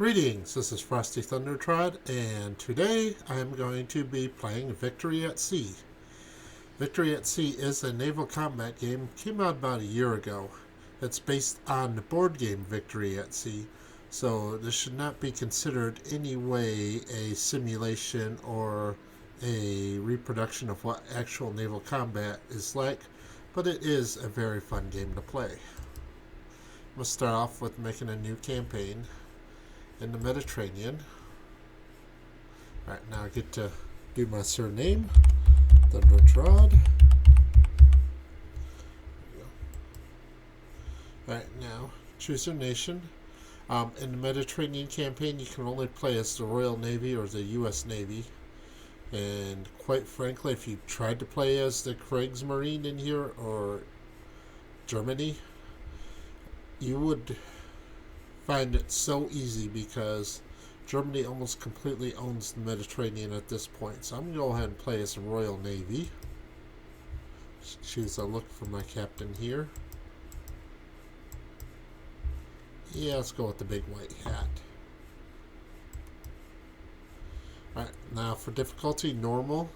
Greetings, this is Frosty Thundertrod, and today I am going to be playing Victory at Sea. Victory at Sea is a naval combat game, came out about a year ago. It's based on the board game Victory at Sea, so this should not be considered any way a simulation or a reproduction of what actual naval combat is like, but it is a very fun game to play. I'm going to start off with making a new campaign in the Mediterranean. Alright, now I get to do my surname, Thundertrod. Alright, now choose your nation. In the Mediterranean campaign, you can only play as the Royal Navy or the U.S. Navy. And quite frankly, if you tried to play as the Kriegsmarine in here or Germany, you would find it so easy because Germany almost completely owns the Mediterranean at this point. So I'm going to go ahead and play as the Royal Navy. Choose a look for my captain here. Yeah, let's go with the big white hat. Alright, now for difficulty, normal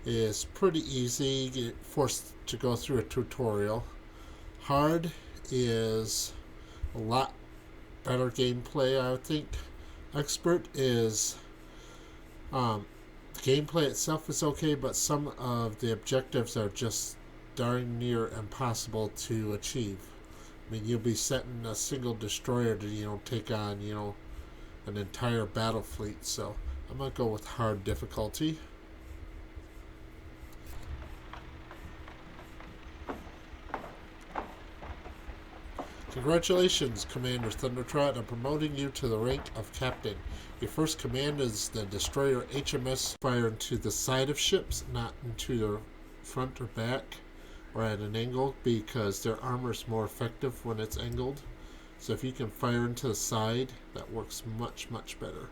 is pretty easy. You get forced to go through a tutorial. Hard is a lot better gameplay, I would think. Expert is the gameplay itself is okay, but some of the objectives are just darn near impossible to achieve. I mean, you'll be setting a single destroyer to take on an entire battle fleet. So I'm gonna go with hard difficulty. Congratulations, Commander Thundertrod. I'm promoting you to the rank of Captain. Your first command is the destroyer HMS. Fire into the side of ships, not into the front or back or at an angle, because their armor is more effective when it's angled. So if you can fire into the side, that works much, much better.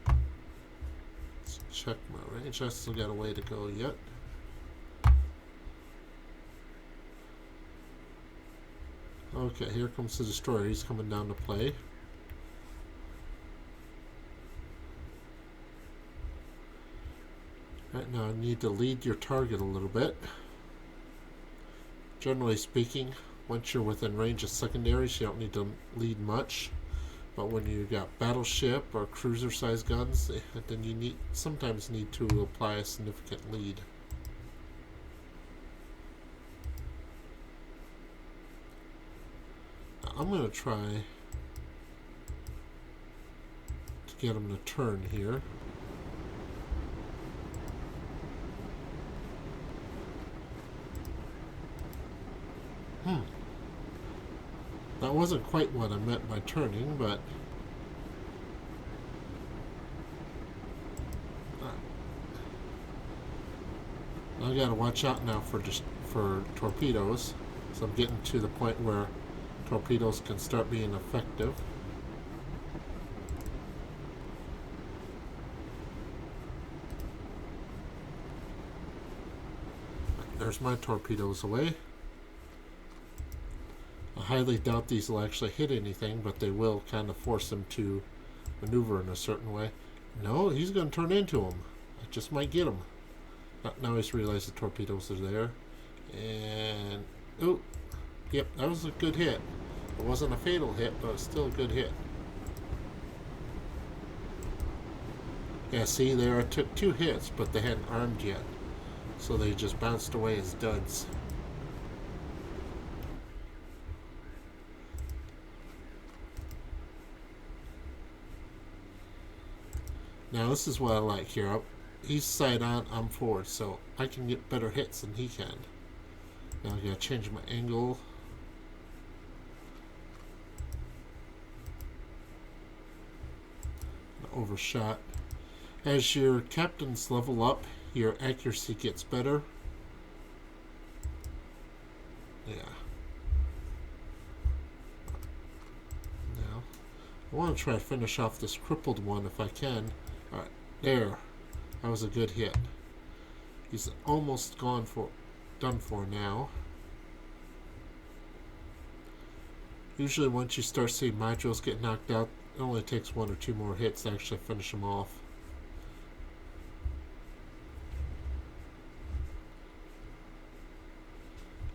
Let's check my range. I still got a way to go yet. Okay, here comes the destroyer. He's coming down to play. Right now I need to lead your target a little bit. Generally speaking, once you're within range of secondaries, you don't need to lead much. But when you got battleship or cruiser size guns, then you sometimes need to apply a significant lead. I'm going to try to get him to turn here. That wasn't quite what I meant by turning, but I gotta watch out now for torpedoes. So I'm getting to the point where torpedoes can start being effective. There's my torpedoes away. I highly doubt these will actually hit anything, but they will kind of force them to maneuver in a certain way. No, he's going to turn into them. I just might get him. Now he's realized the torpedoes are there. And, oh, yep, that was a good hit. It wasn't a fatal hit, but it's still a good hit. Yeah, see, there I took 2 hits, but they hadn't armed yet. So they just bounced away as duds. Now this is what I like here. He's side on, I'm forward, so I can get better hits than he can. Now I gotta change my angle. Overshot. As your captains level up, your accuracy gets better. Yeah. Now, I want to try to finish off this crippled one if I can. Alright, there. That was a good hit. He's almost done for now. Usually once you start seeing modules get knocked out, It only takes 1 or 2 more hits to actually finish him off.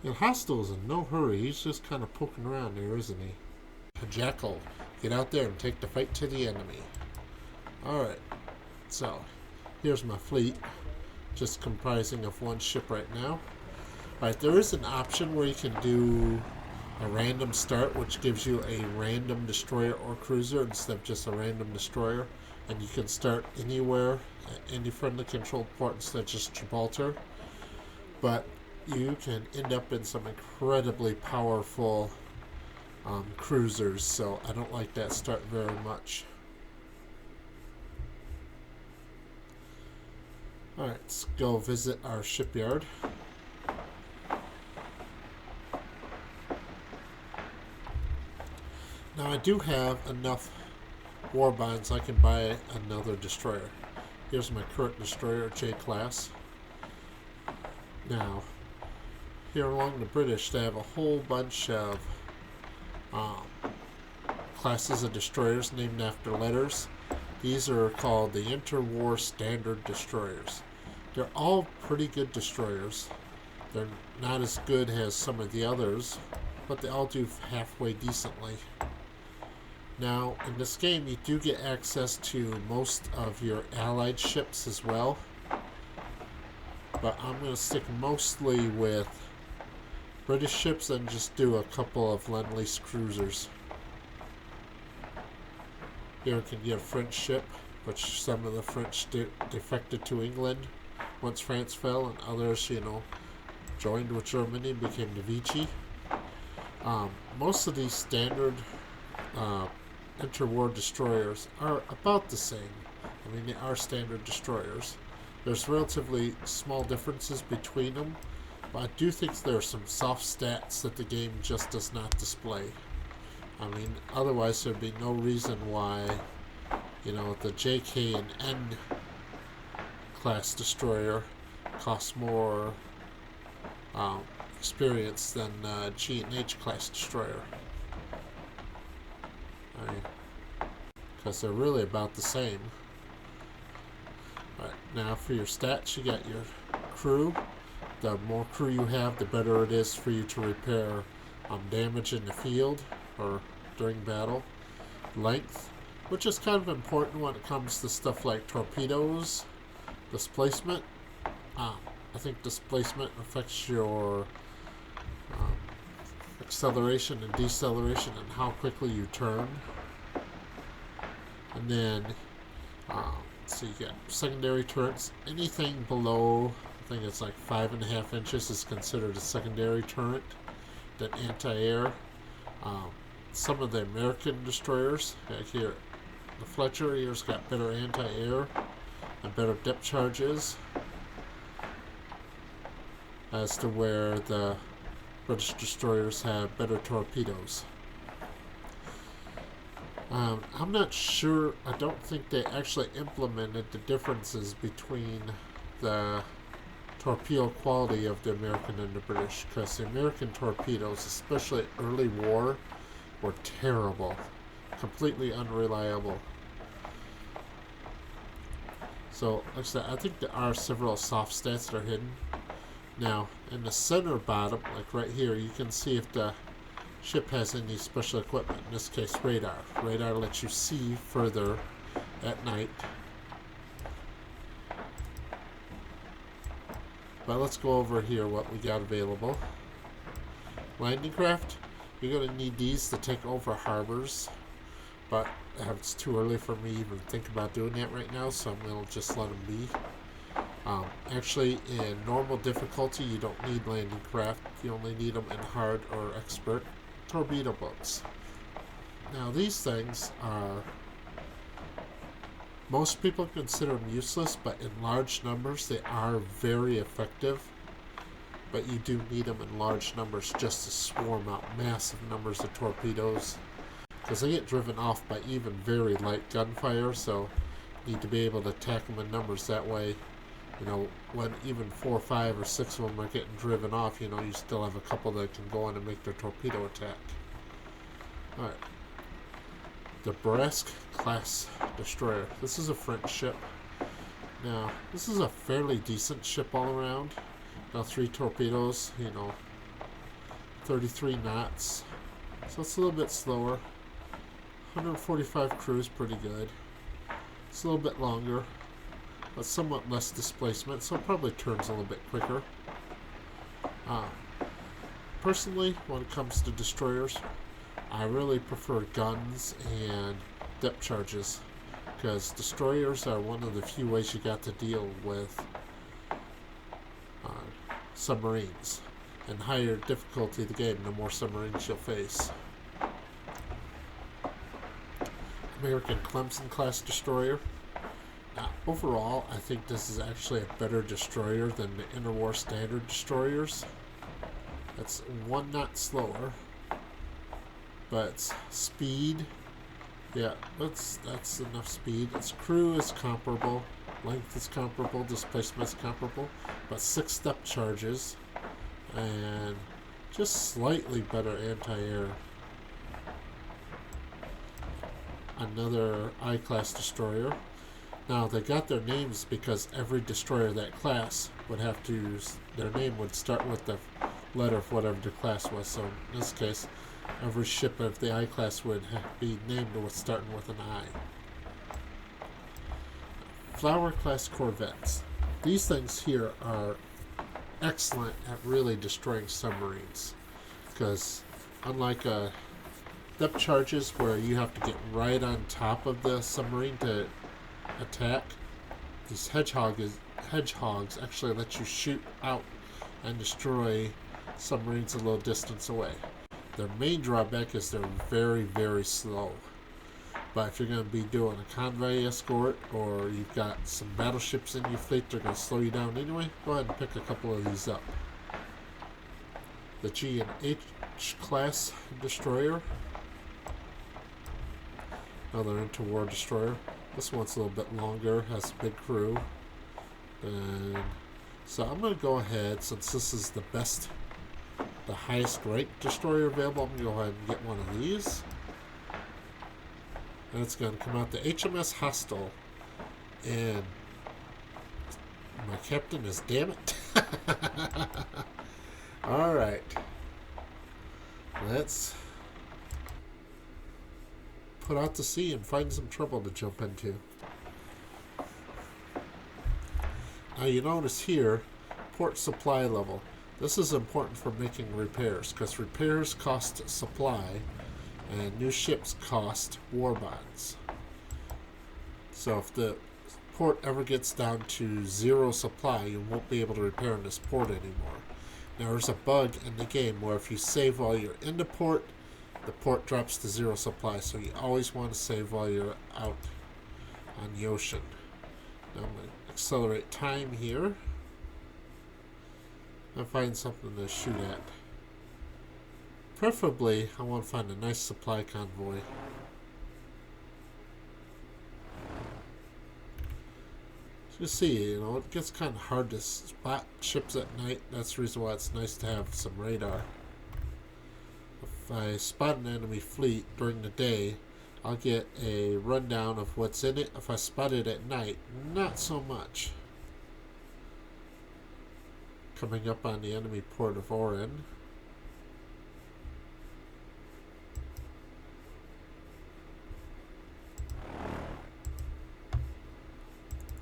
And Hostile's in no hurry. He's just kind of poking around there, isn't he? A Jackal, get out there and take the fight to the enemy. Alright, so here's my fleet, just comprising of 1 ship right now. Alright, there is an option where you can do a random start, which gives you a random destroyer or cruiser instead of just a random destroyer. And you can start anywhere, at any friendly controlled port instead of just Gibraltar. But you can end up in some incredibly powerful cruisers, so I don't like that start very much. Alright, let's go visit our shipyard. Now I do have enough war bonds I can buy another destroyer. Here's my current destroyer, J-class. Now, here along the British, they have a whole bunch of classes of destroyers named after letters. These are called the Interwar Standard Destroyers. They're all pretty good destroyers. They're not as good as some of the others, but they all do halfway decently. Now, in this game, you do get access to most of your allied ships as well, but I'm going to stick mostly with British ships and just do a couple of Lend-Lease cruisers. Here we can get a French ship, which some of the French defected to England once France fell, and others, joined with Germany and became the Vichy. Most of these standard interwar destroyers are about the same. I mean, they are standard destroyers. There's relatively small differences between them, but I do think there are some soft stats that the game just does not display. I mean, otherwise there'd be no reason why, the JK and N class destroyer costs more experience than G and H class destroyer. I mean, because they're really about the same. Alright, now for your stats, you got your crew. The more crew you have, the better it is for you to repair damage in the field or during battle. Length, which is kind of important when it comes to stuff like torpedoes. Displacement. I think displacement affects your acceleration and deceleration and how quickly you turn. And then, so you got secondary turrets. Anything below, I think it's like 5.5 inches is considered a secondary turret. Then anti-air. Some of the American destroyers, like here, the Fletcher here's got better anti-air and better depth charges, as to where the British destroyers have better torpedoes. I'm not sure, I don't think they actually implemented the differences between the torpedo quality of the American and the British, because the American torpedoes, especially early war, were terrible, completely unreliable. So, like I said, I think there are several soft stats that are hidden. Now, in the center bottom, like right here, you can see if the ship has any special equipment. In this case, radar. Radar lets you see further at night. But let's go over here what we got available. Landing craft. You're going to need these to take over harbors, but it's too early for me to even think about doing that right now, so I'm going to just let them be. Actually, in normal difficulty, you don't need landing craft. You only need them in hard or expert. Torpedo boats. Now, these things are, most people consider them useless, but in large numbers, they are very effective. But you do need them in large numbers just to swarm out massive numbers of torpedoes, because they get driven off by even very light gunfire, so you need to be able to attack them in numbers. That way, when even 4, 5, or 6 of them are getting driven off, you still have a couple that can go in and make their torpedo attack. Alright. the Brest class destroyer. This is a French ship. Now, this is a fairly decent ship all around. Now 3 torpedoes, 33 knots. So it's a little bit slower. 145 crew is pretty good. It's a little bit longer, but somewhat less displacement, so it probably turns a little bit quicker. Personally, when it comes to destroyers, I really prefer guns and depth charges, because destroyers are one of the few ways you got to deal with submarines. And higher difficulty of the game, the more submarines you'll face. American Clemson class destroyer. Now, overall, I think this is actually a better destroyer than the interwar standard destroyers. It's 1 knot slower, but speed, yeah, that's enough speed. Its crew is comparable, length is comparable, displacement is comparable, but 6 depth charges and just slightly better anti-air. Another I-class destroyer. Now, they got their names because every destroyer of that class would have to, their name would start with the letter of whatever the class was. So in this case, every ship of the I-class would be named with starting with an I. Flower-class corvettes. These things here are excellent at really destroying submarines, because unlike depth charges where you have to get right on top of the submarine to attack, these hedgehogs actually let you shoot out and destroy submarines a little distance away. Their main drawback is they're very, very slow. But if you're going to be doing a convoy escort, or you've got some battleships in your fleet, they're going to slow you down anyway, go ahead and pick a couple of these up. The G and H class destroyer. Another interwar destroyer. This one's a little bit longer, has a big crew. And so I'm going to go ahead, since this is the highest ranked destroyer available, I'm going to go ahead and get one of these. And it's going to come out the HMS Hostile. And my captain is Dammit. Alright. Let's put out to sea and find some trouble to jump into. Now you notice here, port supply level. This is important for making repairs, because repairs cost supply, and new ships cost war bonds. So if the port ever gets down to 0 supply, you won't be able to repair in this port anymore. Now there's a bug in the game where if you save while you're in the port drops to 0 supply, so you always want to save while you're out on the ocean. Now I'm going to accelerate time here and find something to shoot at. Preferably, I want to find a nice supply convoy. So you see, it gets kind of hard to spot ships at night. That's the reason why it's nice to have some radar. If I spot an enemy fleet during the day, I'll get a rundown of what's in it. If I spot it at night, not so much. Coming up on the enemy port of Oran.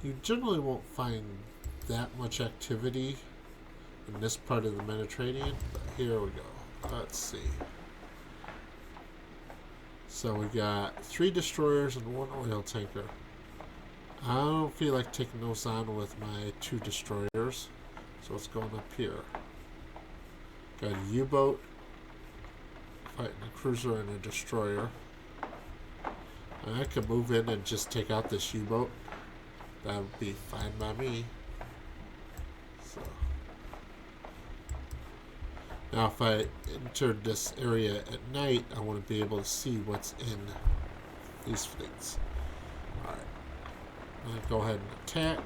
You generally won't find that much activity in this part of the Mediterranean, but here we go. Let's see. So we got 3 destroyers and 1 oil tanker. I don't feel like taking those on with my 2 destroyers, so it's going up here. Got a U-boat, fighting a cruiser and a destroyer. And I could move in and just take out this U-boat. That would be fine by me. So now if I enter this area at night, I want to be able to see what's in these fleets. Alright. I'm going to go ahead and attack.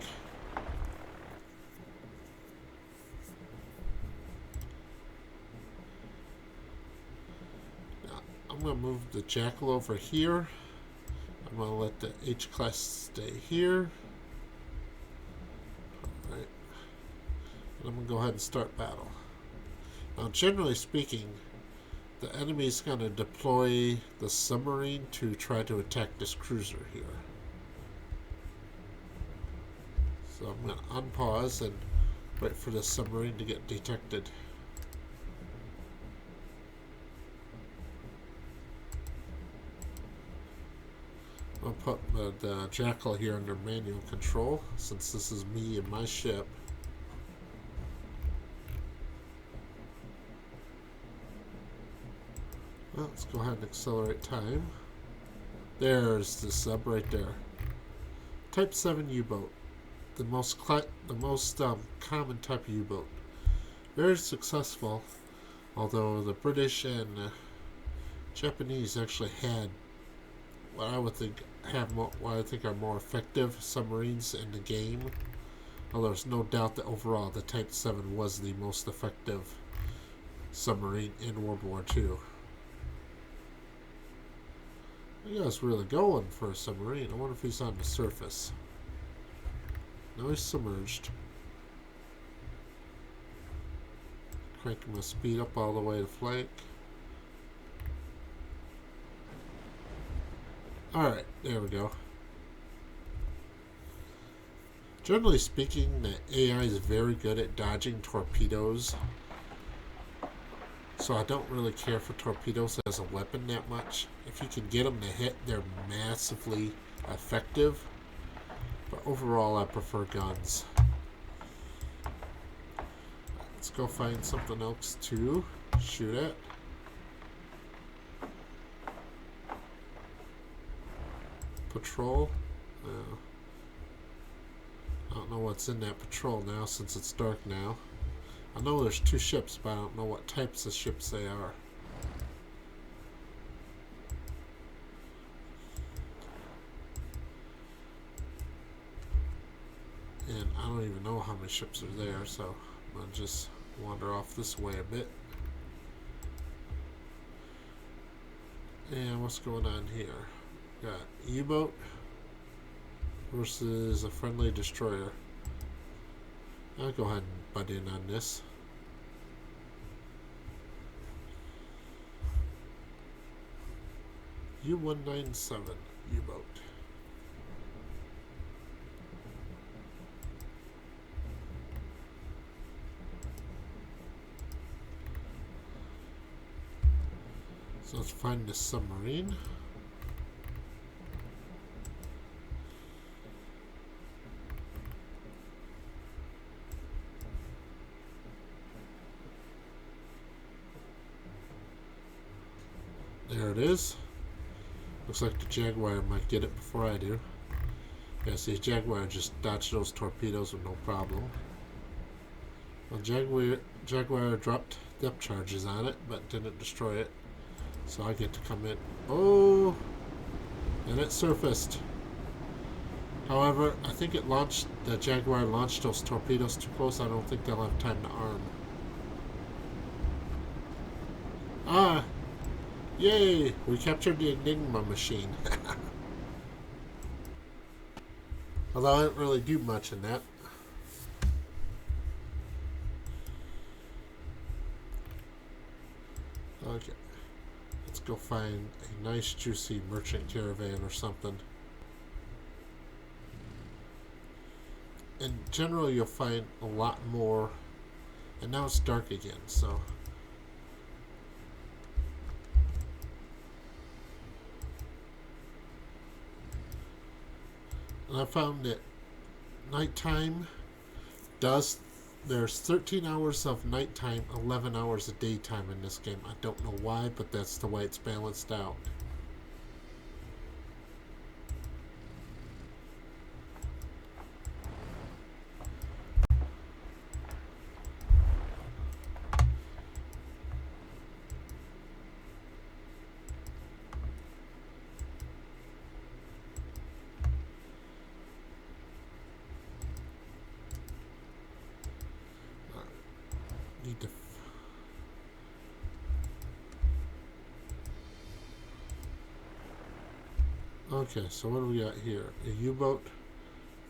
Now, I'm going to move the Jackal over here I'm going to let the H class stay here. Alright. And I'm going to go ahead and start battle. Now, generally speaking, the enemy is going to deploy the submarine to try to attack this cruiser here. So I'm going to unpause and wait for the submarine to get detected. I'll put the Jackal here under manual control since this is me and my ship. Well, let's go ahead and accelerate time. There's the sub right there. Type 7 U-boat. The most common type of U-boat. Very successful, although the British and Japanese actually had what I think are more effective submarines in the game. Although there's no doubt that overall the Type 7 was the most effective submarine in World War II. That guy's really going for a submarine. I wonder if he's on the surface. No, he's submerged. Cranking my speed up all the way to flank. Alright, there we go. Generally speaking, the AI is very good at dodging torpedoes. So I don't really care for torpedoes as a weapon that much. If you can get them to hit, they're massively effective. But overall, I prefer guns. Let's go find something else to shoot at. Patrol. I don't know what's in that patrol now since it's dark now. I know there's two ships, but I don't know what types of ships they are. And I don't even know how many ships are there, so I'm going to just wander off this way a bit. And what's going on here? Got U-boat versus a friendly destroyer. I'll go ahead and butt in on this. U-197 U-boat. So let's find the submarine. There it is. Looks like the Jaguar might get it before I do. Yeah, see, Jaguar just dodged those torpedoes with no problem. Well, Jaguar dropped depth charges on it, but didn't destroy it. So I get to come in. Oh! And it surfaced. However, I think the Jaguar launched those torpedoes too close. I don't think they'll have time to arm. Ah! Yay! We captured the Enigma machine. Although I didn't really do much in that. Okay. Let's go find a nice juicy merchant caravan or something. And generally you'll find a lot more. And now it's dark again, so. And I found that nighttime there's 13 hours of nighttime, 11 hours of daytime in this game. I don't know why, but that's the way it's balanced out. Need to Okay, so what do we got here? A U-boat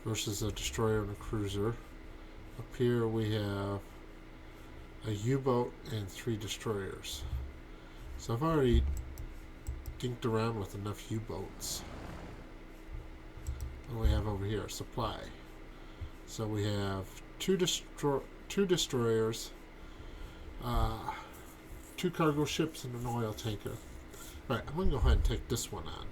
versus a destroyer and a cruiser. Up here we have a U-boat and 3 destroyers. So I've already dinked around with enough U-boats. What do we have over here? Supply. So we have two destroyers, 2 cargo ships, and an oil tanker. Right, I'm going to go ahead and take this one on.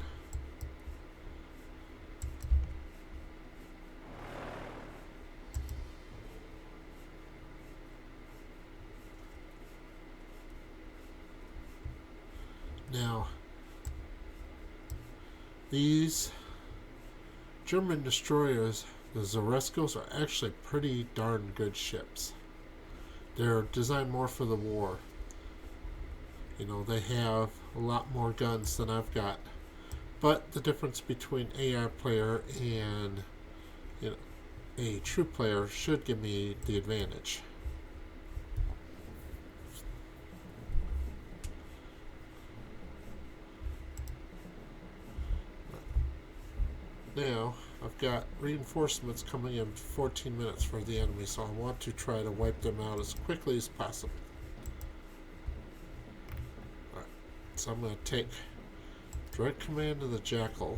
Now, these German destroyers, the Zareskos, are actually pretty darn good ships. They're designed more for the war. You know, they have a lot more guns than I've got. But the difference between AI player and, you know, a true player should give me the advantage. Now, I've got reinforcements coming in 14 minutes for the enemy, so I want to try to wipe them out as quickly as possible. Alright, so I'm going to take direct command of the Jackal.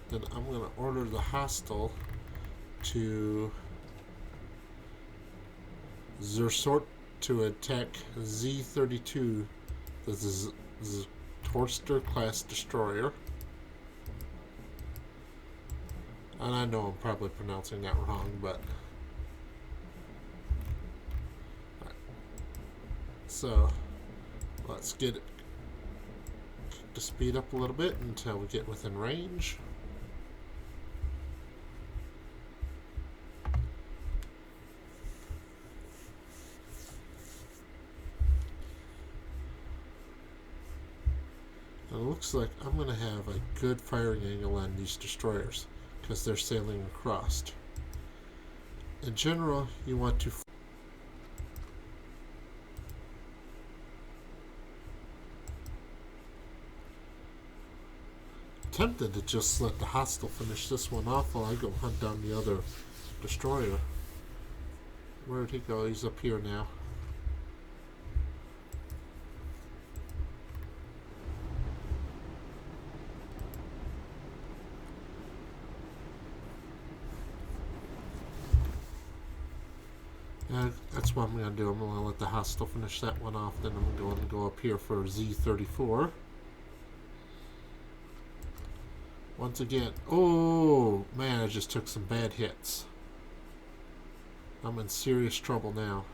Then I'm going to order the hostile to Zersort to attack Z-32, the Torster class destroyer. And I know I'm probably pronouncing that wrong, but right. So let's get it to speed up a little bit until we get within range. It looks like I'm going to have a good firing angle on these destroyers because they're sailing across. In general, you want to tempted to just let the hostile finish this one off while I go hunt down the other destroyer. Where'd he go? He's up here now. That's what I'm going to do. I'm going to let the hostile finish that one off. Then I'm going to go up here for Z-34. Once again. Oh, man, I just took some bad hits. I'm in serious trouble now.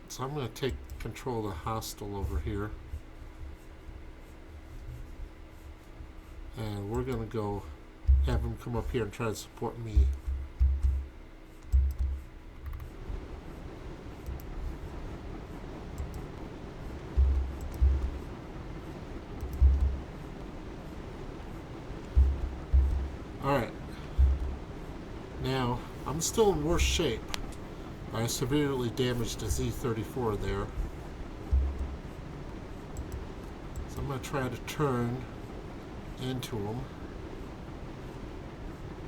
So I'm going to take control of the hostile over here. And we're going to go have him come up here and try to support me. Alright. Now, I'm still in worse shape. I severely damaged a Z-34 there. So I'm going to try to turn into him.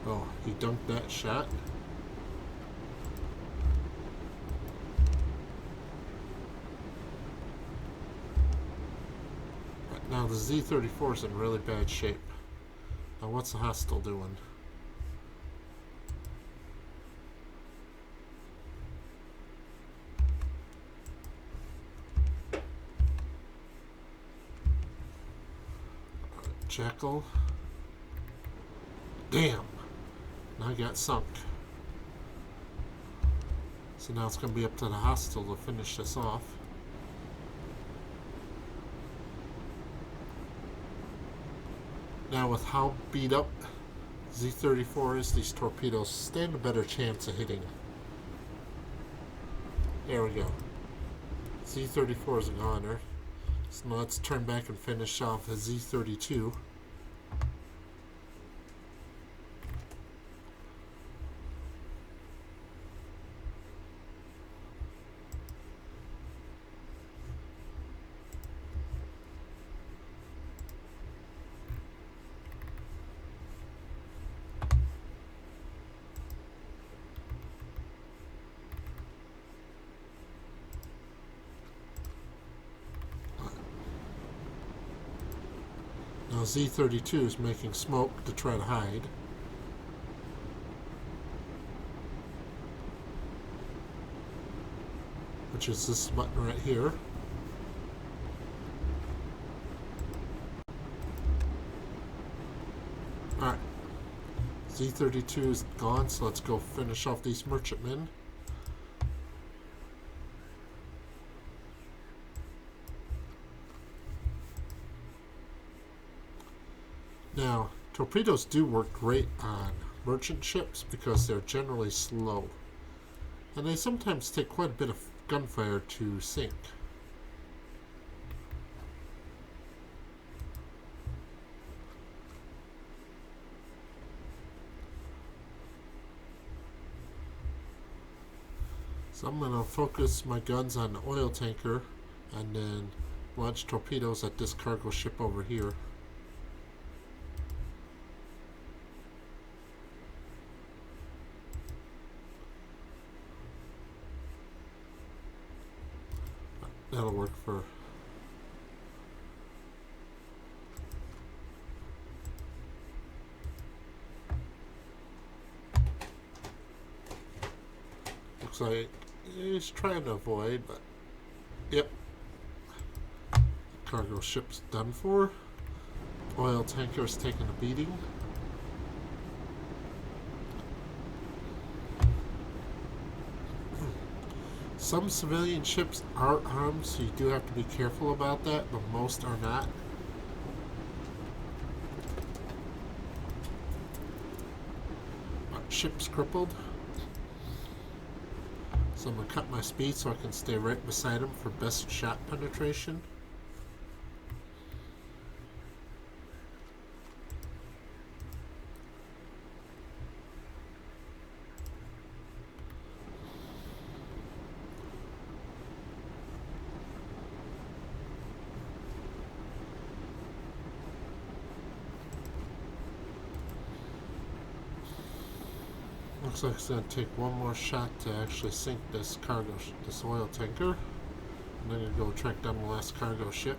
Oh, he dunked that shot. Right, now the Z-34 is in really bad shape. Now what's the hostile doing? Jackal. Damn! Now I got sunk. So now it's going to be up to the hostile to finish this off. Now with how beat up Z-34 is, these torpedoes stand a better chance of hitting. There we go. Z-34 is a goner. So now let's turn back and finish off the Z-32. Z-32 is making smoke to try to hide. Which is this button right here. Alright. Z-32 is gone, so let's go finish off these merchantmen. Now, torpedoes do work great on merchant ships because they're generally slow. And they sometimes take quite a bit of gunfire to sink. So I'm going to focus my guns on the oil tanker and then launch torpedoes at this cargo ship over here. That'll work for... Looks like he's trying to avoid, but... Yep. Cargo ship's done for. Oil tanker's taking a beating. Some civilian ships are armed, so you do have to be careful about that, but most are not. Ship's crippled. So I'm going to cut my speed so I can stay right beside him for best shot penetration. Looks like it's going to take one more shot to actually sink this this oil tanker. And then I'm going to go track down the last cargo ship.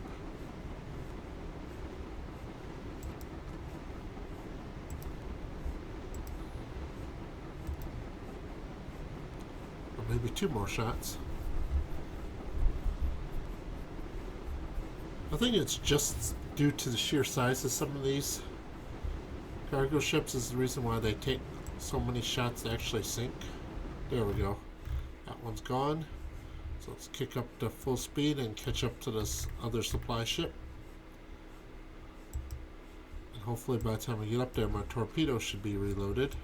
Or maybe two more shots. I think it's just due to the sheer size of some of these cargo ships is the reason why they take so many shots to actually sink. There we go. That one's gone. So let's kick up to full speed and catch up to this other supply ship. And hopefully by the time I get up there, my torpedo should be reloaded.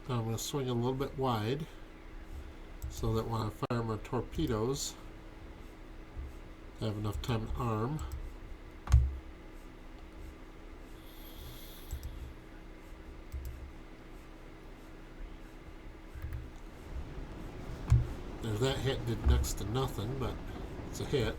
Now I'm going to swing a little bit wide so that when I fire my torpedoes, I have enough time to arm. Now that hit did next to nothing, but it's a hit.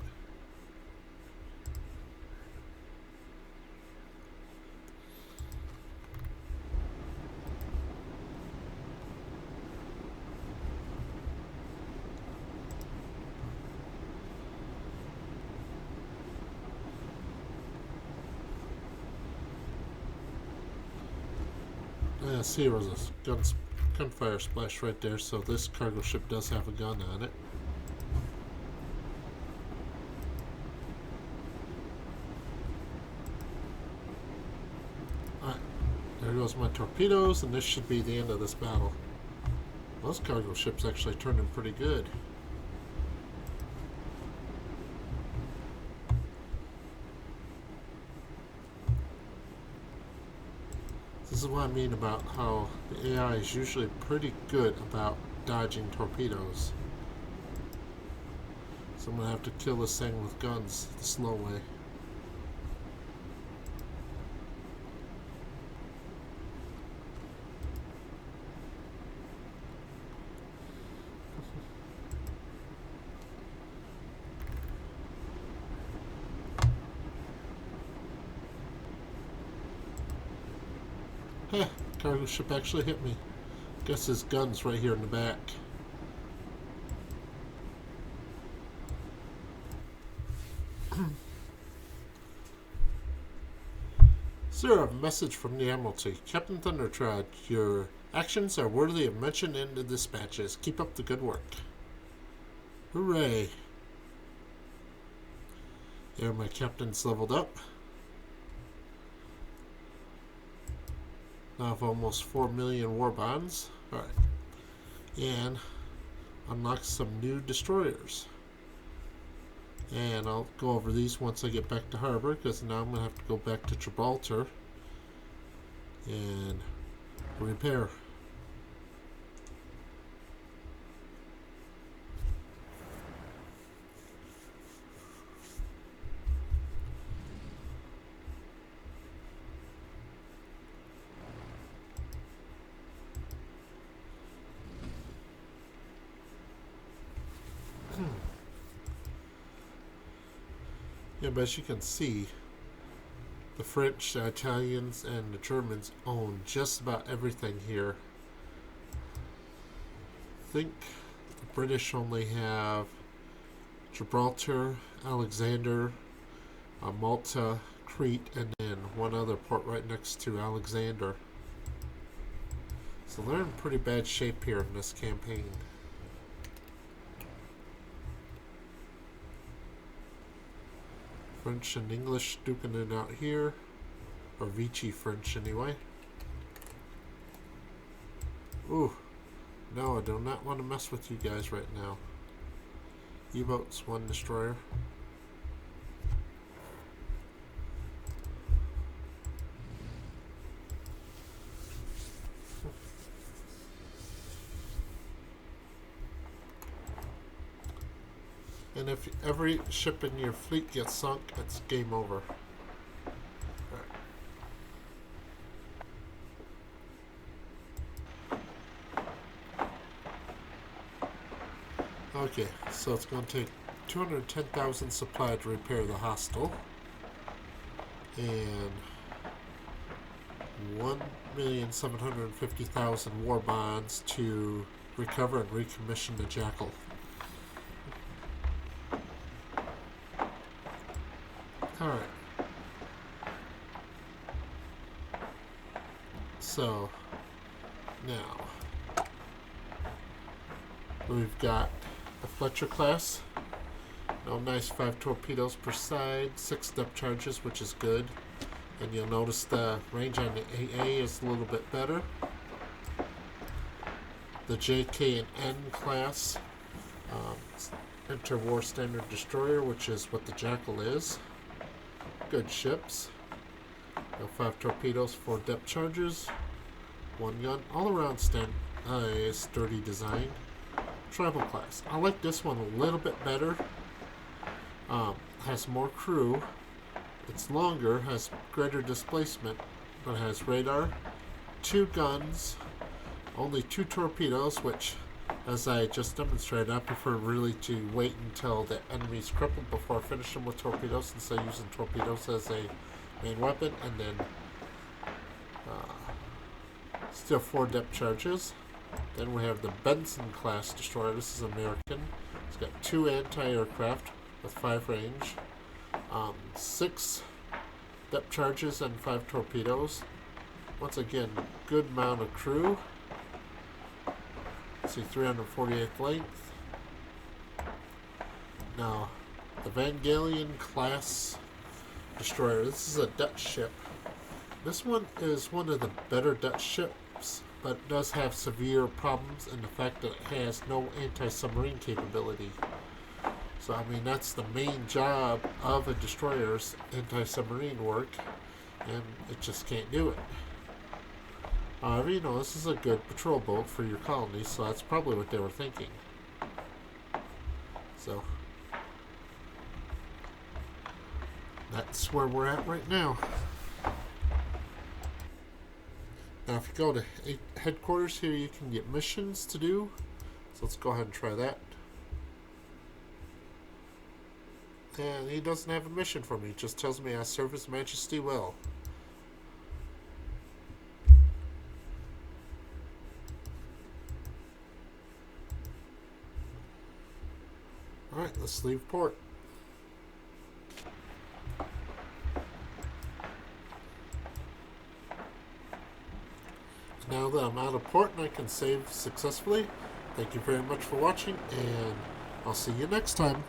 See, there was a gunfire splash right there, so this cargo ship does have a gun on it. Alright, there goes my torpedoes, and this should be the end of this battle. Those cargo ships actually turned in pretty good. This is what I mean about how the AI is usually pretty good about dodging torpedoes. So I'm going to have to kill this thing with guns the slow way. Heh, cargo ship actually hit me. Guess his gun's right here in the back. Sir, a message from the Admiralty. Captain Thundertrod, your actions are worthy of mention in the dispatches. Keep up the good work. Hooray. There, my captain's leveled up. Now I have almost 4 million war bonds. Alright. And unlock some new destroyers. And I'll go over these once I get back to harbor, because now I'm going to have to go back to Gibraltar and repair. Yeah, but as you can see, the French, the Italians, and the Germans own just about everything here. I think the British only have Gibraltar, Alexander, Malta, Crete, and then one other port right next to Alexander. So they're in pretty bad shape here in this campaign. French and English duking it out here, or Vichy French anyway. Ooh, no, I do not want to mess with you guys right now. U-boats, one destroyer. And if every ship in your fleet gets sunk, it's game over. Okay, so it's going to take 210,000 supply to repair the hostel, and 1,750,000 war bonds to recover and recommission the Jackal. Alright. So, now, we've got the Fletcher class. No, nice 5 torpedoes per side, 6 depth charges, which is good. And you'll notice the range on the AA is a little bit better. The JK and N class, interwar standard destroyer, which is what the Jackal is. Good ships. 5 torpedoes, 4 depth charges, 1 gun, all around sturdy design. Travel class. I like this one a little bit better. Has more crew. It's longer, has greater displacement, but has radar, 2 guns, only 2 torpedoes, which, as I just demonstrated, I prefer really to wait until the enemy's crippled before I finish them with torpedoes, instead of using torpedoes as a main weapon. And then still 4 depth charges. Then we have the Benson class destroyer. This is American. It's got 2 anti-aircraft with 5 range, 6 depth charges and 5 torpedoes. Once again, good amount of crew. Let's see, 348th length. Now, the Van Galen class destroyer. This is a Dutch ship. This one is one of the better Dutch ships, but does have severe problems in the fact that it has no anti-submarine capability. So, I mean, that's the main job of a destroyer's anti-submarine work, and it just can't do it. However, you know, this is a good patrol boat for your colony, so that's probably what they were thinking. So, that's where we're at right now. Now, if you go to headquarters here, you can get missions to do. So let's go ahead and try that. And he doesn't have a mission for me. He just tells me I serve His Majesty well. let's leave port. Now that I'm out of port and I can save successfully, thank you very much for watching, and I'll see you next time.